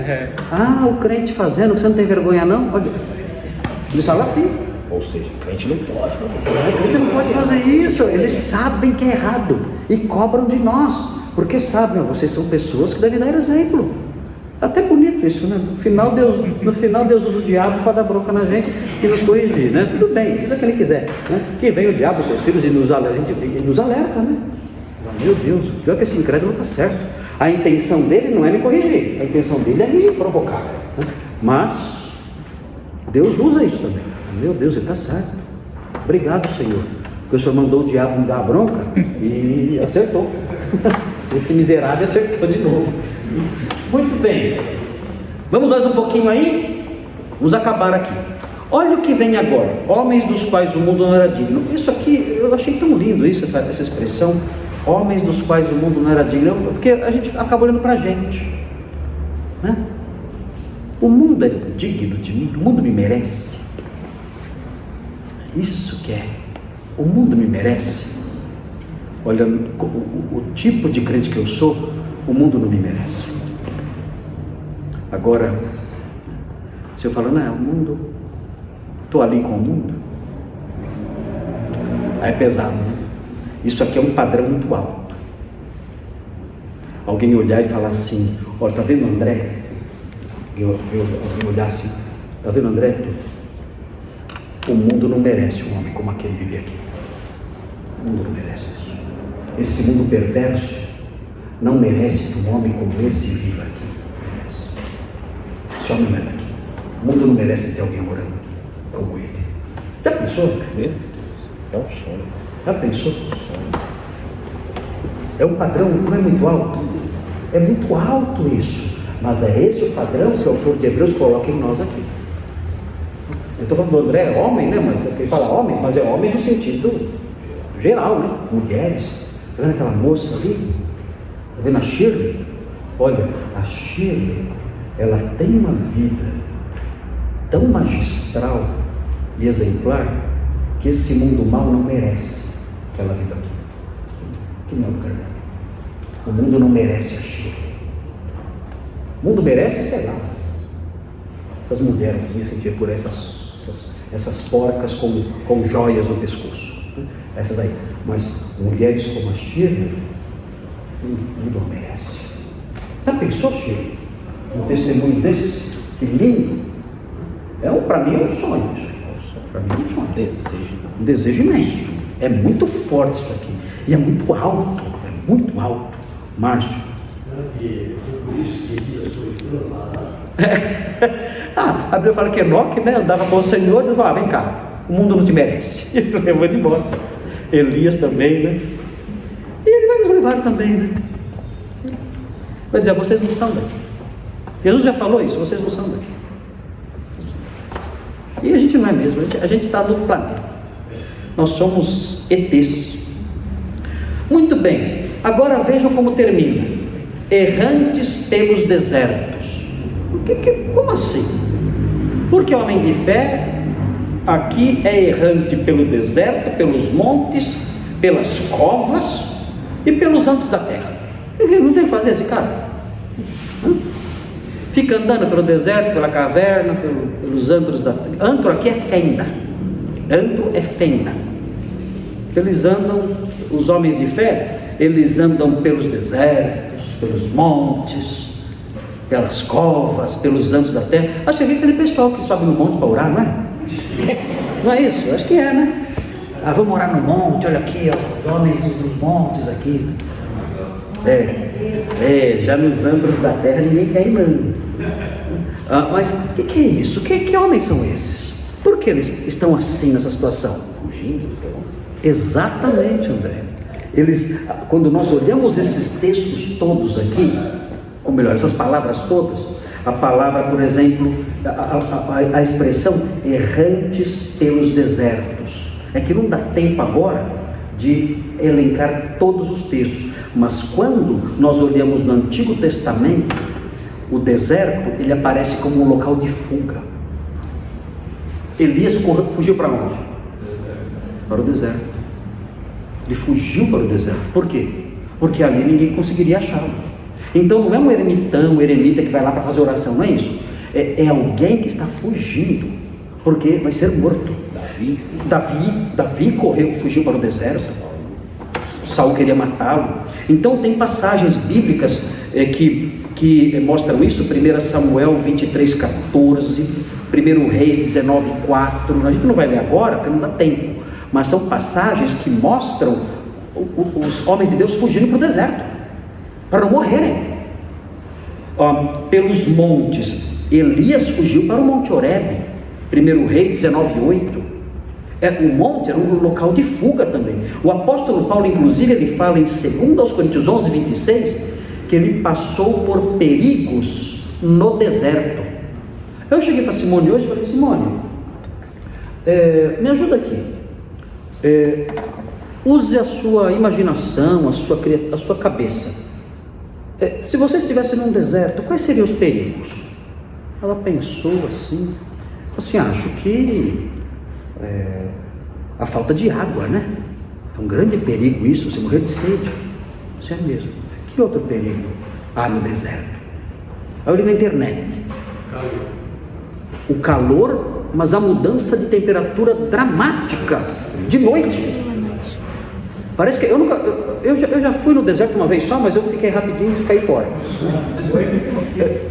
O crente fazendo, você não tem vergonha não? Olha, eles falam assim. Ou seja, o crente não pode fazer isso. O crente não pode fazer isso. Eles sabem que é errado e cobram de nós, porque sabem, vocês são pessoas que devem dar exemplo. Até bonito isso, né? No final Deus usa o diabo para dar bronca na gente e nos corrigir, né? Tudo bem, diz o que ele quiser, né? Que vem o diabo, seus filhos, e nos alerta, né? Meu Deus, pior que esse incrédulo está certo. A intenção dele não é me corrigir, a intenção dele é me provocar, né? Mas Deus usa isso também. Meu Deus, ele está certo. Obrigado, Senhor, porque o Senhor mandou o diabo me dar a bronca e acertou. Esse miserável acertou de novo. Muito bem. Vamos mais um pouquinho aí? Vamos acabar aqui. Olha o que vem agora. Homens dos quais o mundo não era digno. Isso aqui, eu achei tão lindo isso, essa expressão. Homens dos quais o mundo não era digno. Porque a gente acaba olhando para a gente, né? O mundo é digno de mim? O mundo me merece? Isso que é. O mundo me merece? Olha, o tipo de crente que eu sou, o mundo não me merece. Agora, se eu falar, não, o mundo, estou ali com o mundo, aí é pesado, né? Isso aqui é um padrão muito alto. Alguém olhar e falar assim, ó, tá vendo André? Alguém olhar assim, tá vendo André? O mundo não merece um homem como aquele que vive aqui. O mundo não merece isso. Esse mundo perverso não merece que um homem como esse viva aqui. Merece. Esse homem não é daqui. O mundo não merece ter alguém morando aqui como ele. Já pensou? É um sonho. Já pensou? É um padrão, não é muito alto? É muito alto isso. Mas é esse o padrão que o autor de Hebreus coloca em nós aqui. Eu estou falando do André, é homem, né? Mas ele fala homem, mas é homem no sentido geral, né? Mulheres. Está vendo aquela moça ali? Está vendo a Shirley? Olha, a Shirley, ela tem uma vida tão magistral e exemplar que esse mundo mal não merece que ela viva aqui. Que não é o lugar dela. O mundo não merece a Shirley. O mundo merece, sei lá, essas mulheres que a gente vê por essas porcas com joias no pescoço, né? Essas aí. Mas mulheres como a Shirley, o mundo não merece. Já pensou, Shirley? Um testemunho desse? Que lindo! Para mim é um sonho. Para mim é um sonho. Um desejo imenso. É muito forte isso aqui. E é muito alto. É muito alto. Márcio. Por isso que Elias foi lá. A Bíblia fala que Enoque, né, andava com o Senhor e falava, vem cá, o mundo não te merece. E ele levou ele embora. Elias também, né? E ele vai nos levar também, né? Vai dizer, vocês não são daqui. Jesus já falou isso, vocês não são daqui. E a gente não é mesmo, a gente está no outro planeta. Nós somos ETs. Muito bem, agora vejam como termina. Errantes pelos desertos. Como assim? Porque homem de fé aqui é errante pelo deserto, pelos montes, pelas covas e pelos antros da terra. Não tem que fazer esse cara? Fica andando pelo deserto, pela caverna, pelos antros da terra. Antro aqui é fenda. Antro é fenda. Eles andam, os homens de fé, eles andam pelos desertos, pelos montes, pelas covas, pelos antros da terra. Acho que é aquele pessoal que sobe no monte para orar, não é? Não é isso? Acho que é, né? Vamos orar no monte, olha aqui, ó, os homens dos montes aqui. Já nos antros da terra ninguém quer ir não. Mas o que é isso? Que homens são esses? Por que eles estão assim nessa situação? Fugindo do teu. Exatamente, André. Quando nós olhamos esses textos todos aqui, ou melhor, essas palavras todas, a palavra, por exemplo, a expressão errantes pelos desertos, é que não dá tempo agora de elencar todos os textos, mas quando nós olhamos no Antigo Testamento, o deserto, ele aparece como um local de fuga. Elias fugiu para onde? Para o deserto. Ele fugiu para o deserto. Por quê? Porque ali ninguém conseguiria achá-lo. Então não é um eremita que vai lá para fazer oração, não é isso. É alguém que está fugindo, porque vai ser morto. Davi fugiu para o deserto. Saul queria matá-lo. Então tem passagens bíblicas que mostram isso. 1 Samuel 23:14, 1 Reis 19:4. A gente não vai ler agora porque não dá tempo, mas são passagens que mostram os homens de Deus fugindo para o deserto para não morrerem. Pelos montes, Elias fugiu para o Monte Horebe, 1 Reis 19:8. O monte era um local de fuga também. O apóstolo Paulo, inclusive, ele fala em 2 Coríntios 11:26, que ele passou por perigos no deserto. Eu cheguei para Simone hoje e falei: Simone, me ajuda aqui. Use a sua imaginação, a sua cabeça. Se você estivesse num deserto, quais seriam os perigos? Ela pensou assim, acho que a falta de água, né? É um grande perigo isso, você morrer de sede. Isso é mesmo. Que outro perigo há no deserto? Eu li na internet. O calor, mas a mudança de temperatura dramática de noite. Parece que eu já fui no deserto uma vez só, mas eu fiquei rapidinho e caí fora.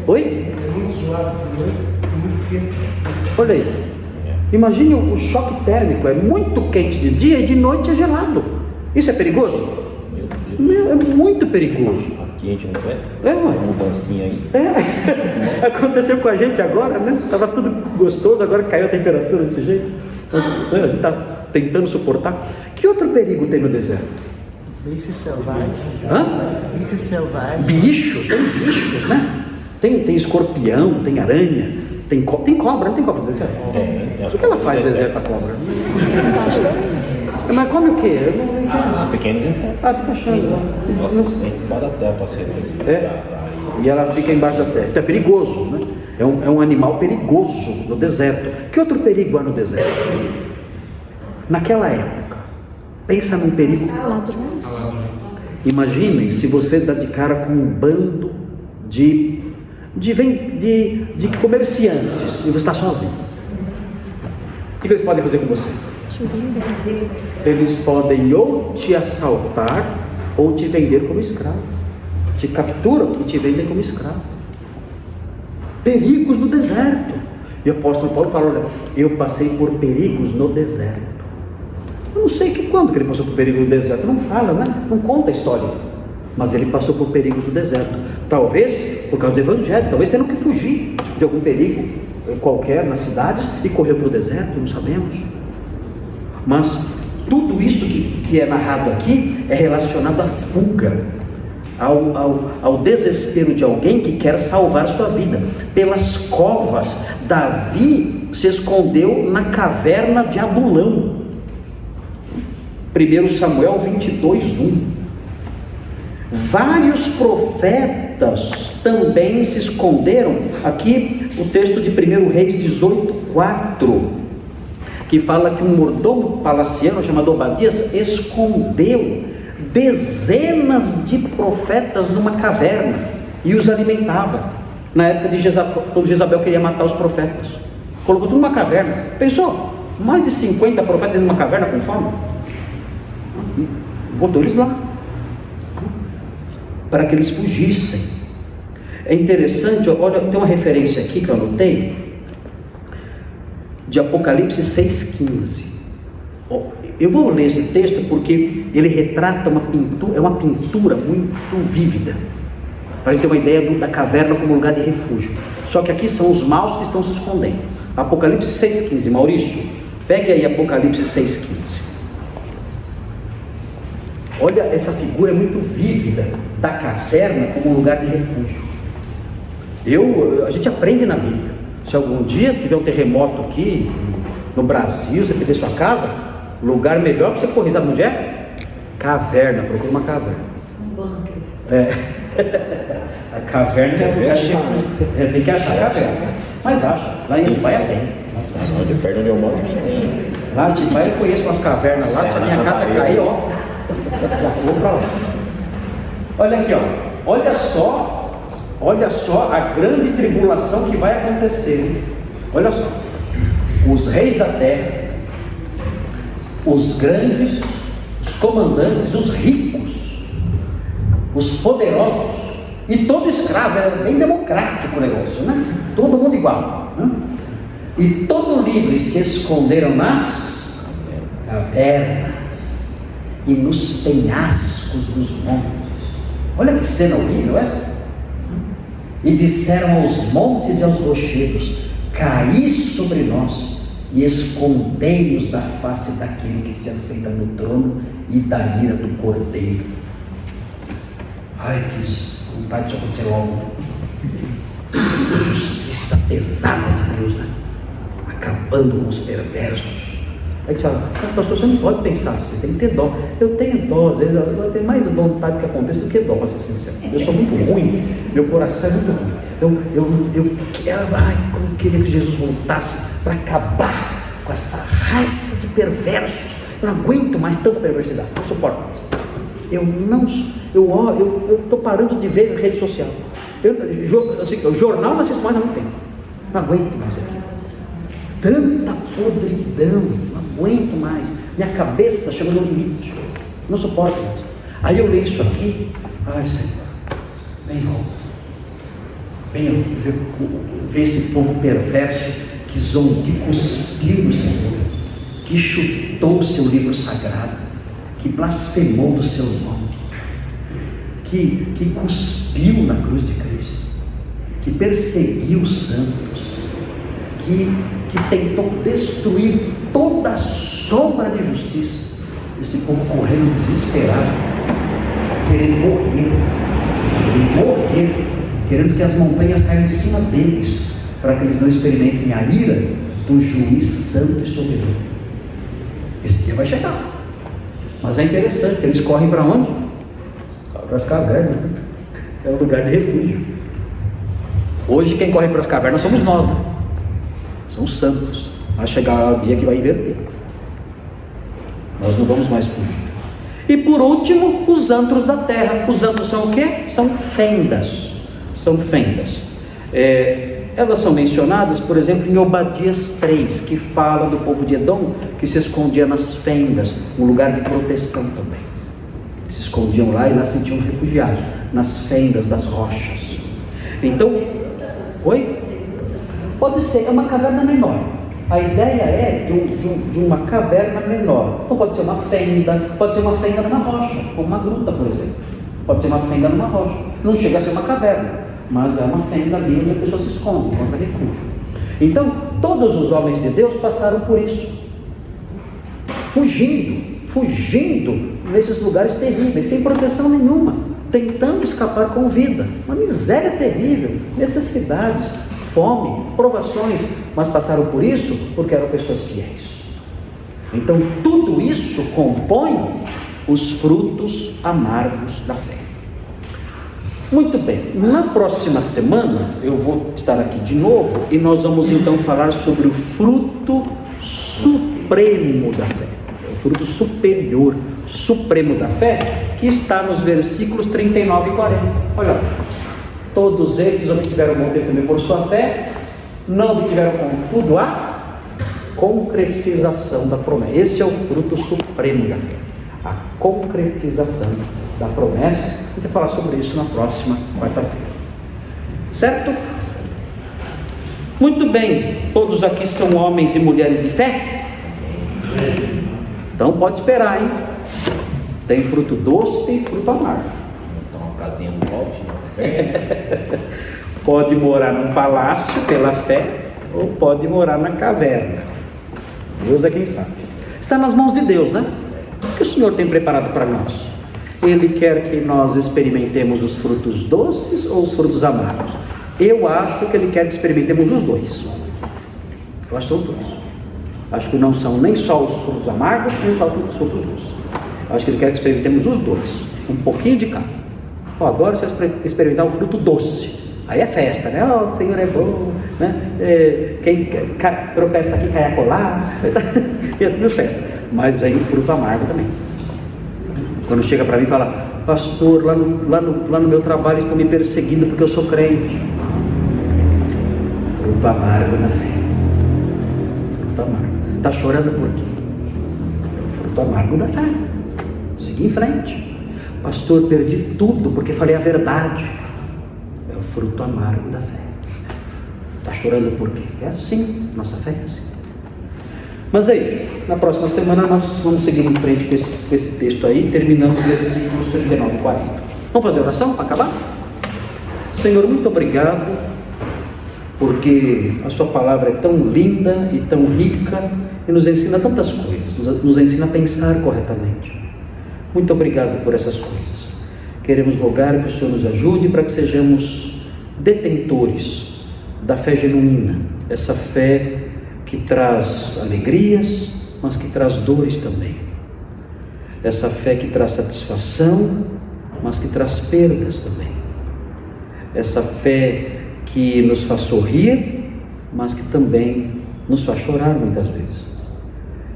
Oi? Olha aí. Imagine o choque térmico. É muito quente de dia e de noite é gelado. Isso é perigoso? É muito perigoso. Aqui a gente não vê. Uma mudancinha aí. Aconteceu com a gente agora, né? Estava tudo gostoso, agora caiu a temperatura desse jeito. A gente está tentando suportar. Que outro perigo tem no deserto? Bichos selvagens. Bichos selvagens. Tem bichos, né? Tem escorpião, tem aranha, tem cobra, não tem cobra no deserto? O que ela faz no deserto, a cobra? Mas come o quê? Eu não entendo. Pequenos insetos. Fica achando lá. Nossa, embaixo da terra para ser. E ela fica embaixo da terra. Então é perigoso, né? É um animal perigoso no deserto. Que outro perigo há no deserto? Naquela época, pensa num perigo. Imaginem se você dá de cara com um bando de comerciantes e você está sozinho. O que eles podem fazer com você? Eles podem ou te assaltar ou te vender como escravo. Te capturam e te vendem como escravo. Perigos no deserto. E o apóstolo Paulo fala: olha, eu passei por perigos no deserto. Eu não sei quando que ele passou por perigo no deserto. Não fala, né? Não conta a história. Mas ele passou por perigos no deserto. Talvez por causa do evangelho, talvez tendo que fugir de algum perigo qualquer nas cidades e correu para o deserto, não sabemos. Mas tudo isso que é narrado aqui é relacionado à fuga, ao desespero de alguém que quer salvar sua vida. Pelas covas, Davi se escondeu na caverna de Adulão. 1 Samuel 22:1. Vários profetas também se esconderam. Aqui o texto de 1 Reis 18:4, que fala que um mordomo palaciano chamado Obadias escondeu dezenas de profetas numa caverna e os alimentava. Na época de Jezabel, quando Jezabel queria matar os profetas, colocou tudo numa caverna. Pensou? Mais de 50 profetas numa caverna com fome? Botou eles lá para que eles fugissem. É interessante, olha, tem uma referência aqui que eu anotei de Apocalipse 6,15. Eu vou ler esse texto porque ele retrata uma pintura, é uma pintura muito vívida, para a gente ter uma ideia da caverna como lugar de refúgio. Só que aqui são os maus que estão se escondendo. Apocalipse 6,15. Maurício, pegue aí Apocalipse 6,15. Olha, essa figura é muito vívida da caverna como lugar de refúgio. A gente aprende na Bíblia. Se algum dia tiver um terremoto aqui no Brasil, você perder sua casa, o lugar melhor para você correr, sabe onde é? Caverna, procura uma caverna. Um bunker. A caverna tem que achar a caverna. Mas acha, lá em Atibaia tem. De perto onde eu moro. Lá em Atibaia eu conheço umas cavernas lá, se a minha casa cair, ó. Vou pra lá. Olha aqui, ó. Olha só a grande tribulação que vai acontecer. Olha só. Os reis da terra, os grandes, os comandantes, os ricos, os poderosos e todo escravo. É bem democrático o negócio, né? Todo mundo igual, né? E todo livre se esconderam nas cavernas e nos penhascos dos montes. Olha que cena horrível essa. E disseram aos montes e aos rochedos: caí sobre nós e escondei-nos da face daquele que se assenta no trono e da ira do Cordeiro. Ai, que vontade de acontecer logo, né? A justiça pesada de Deus, né? Acabando com os perversos. Aí você fala, pastor, você não pode pensar assim, tem que ter dó. Eu tenho dó, às vezes eu tenho mais vontade que aconteça do que dó, para ser sincero. Eu sou muito ruim, meu coração é muito ruim. Então como eu queria que Jesus voltasse para acabar com essa raça de perversos. Eu não aguento mais tanta perversidade, não suporto mais. Eu estou parando de ver rede social. O jornal não assisto mais há muito tempo. Não aguento mais aqui. Tanta podridão, não aguento mais. Minha cabeça chegou no limite. Não suporto mais. Aí eu leio isso aqui. Ai, Senhor, venha ver esse povo perverso que cuspiu no Senhor, que chutou o seu livro sagrado, que blasfemou do seu nome, que cuspiu na cruz de Cristo, que perseguiu os santos, que tentou destruir toda a sombra de justiça. Esse povo correndo desesperado, querendo morrer, querendo que as montanhas caiam em cima deles, para que eles não experimentem a ira do juiz santo e soberano. Esse dia vai chegar. Mas é interessante, eles correm para onde? Para as cavernas, né? É um lugar de refúgio. Hoje quem corre para as cavernas somos nós, né? São os santos. Vai chegar o dia que vai inverter. Nós não vamos mais fugir. E por último, os antros da terra. Os antros são o quê? São fendas. São fendas. Elas são mencionadas, por exemplo, em Obadias 3, que fala do povo de Edom, que se escondia nas fendas, um lugar de proteção também. Se escondiam lá e lá se sentiam refugiados, nas fendas das rochas. Então, oi? Pode ser, é uma caverna menor. A ideia é de uma caverna menor. Então pode ser uma fenda numa rocha, como uma gruta, por exemplo. Pode ser uma fenda numa rocha. Não chega a ser uma caverna, mas é uma fenda ali onde a pessoa se esconde, encontra refúgio. Então, todos os homens de Deus passaram por isso, fugindo nesses lugares terríveis, sem proteção nenhuma, tentando escapar com vida, uma miséria terrível, necessidades, fome, provações, mas passaram por isso porque eram pessoas fiéis. Então, tudo isso compõe os frutos amargos da fé. Muito bem, na próxima semana eu vou estar aqui de novo e nós vamos então falar sobre o fruto supremo da fé, o fruto superior, supremo da fé, que está nos versículos 39 e 40. Olha, todos estes obtiveram bom testemunho por sua fé, não obtiveram contudo a concretização da promessa. Esse é o fruto supremo da fé, a concretização da promessa. A gente vai falar sobre isso na próxima quarta-feira, certo? Muito bem, todos aqui são homens e mulheres de fé? Então pode esperar, hein? Tem fruto doce, tem fruto amargo. Então, uma casinha no pote. Pode morar num palácio pela fé, ou pode morar na caverna. Deus é quem sabe. Está nas mãos de Deus, né? O que o Senhor tem preparado para nós? Ele quer que nós experimentemos os frutos doces ou os frutos amargos? Eu acho que Ele quer que experimentemos os dois. Eu acho que são os dois. Acho que não são nem só os frutos amargos, nem só os frutos doces. Eu acho que Ele quer que experimentemos os dois, um pouquinho de cada. Agora você vai experimentar o fruto doce. Aí é festa, né? Oh, o Senhor é bom, né? Quem tropeça aqui cai acolá. É tudo festa. Mas vem o fruto amargo também. Quando chega para mim e fala: pastor, lá no meu trabalho estão me perseguindo porque eu sou crente. Fruto amargo na fé. Fruto amargo. Está chorando por quê? É o fruto amargo da fé. Seguir em frente. Pastor, perdi tudo porque falei a verdade. É o fruto amargo da fé. Está chorando por quê? É assim, nossa fé é assim. Mas é isso. Na próxima semana nós vamos seguir em frente com esse texto aí, terminando os versículos 39 e 40. Vamos fazer oração para acabar? Senhor, muito obrigado, porque a sua palavra é tão linda e tão rica e nos ensina tantas coisas, nos ensina a pensar corretamente. Muito obrigado por essas coisas. Queremos rogar que o Senhor nos ajude para que sejamos detentores da fé genuína, essa fé que traz alegrias, mas que traz dores também. Essa fé que traz satisfação, mas que traz perdas também. Essa fé que nos faz sorrir, mas que também nos faz chorar muitas vezes.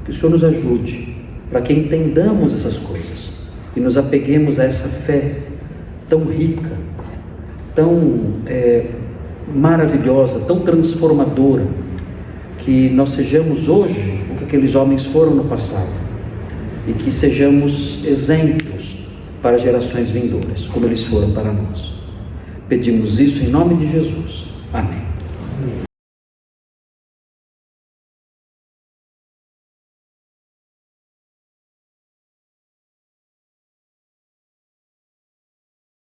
Que o Senhor nos ajude para que entendamos essas coisas e nos apeguemos a essa fé tão rica, tão maravilhosa, tão transformadora, que nós sejamos hoje o que aqueles homens foram no passado e que sejamos exemplos para gerações vindouras, como eles foram para nós. Pedimos isso em nome de Jesus. Amém.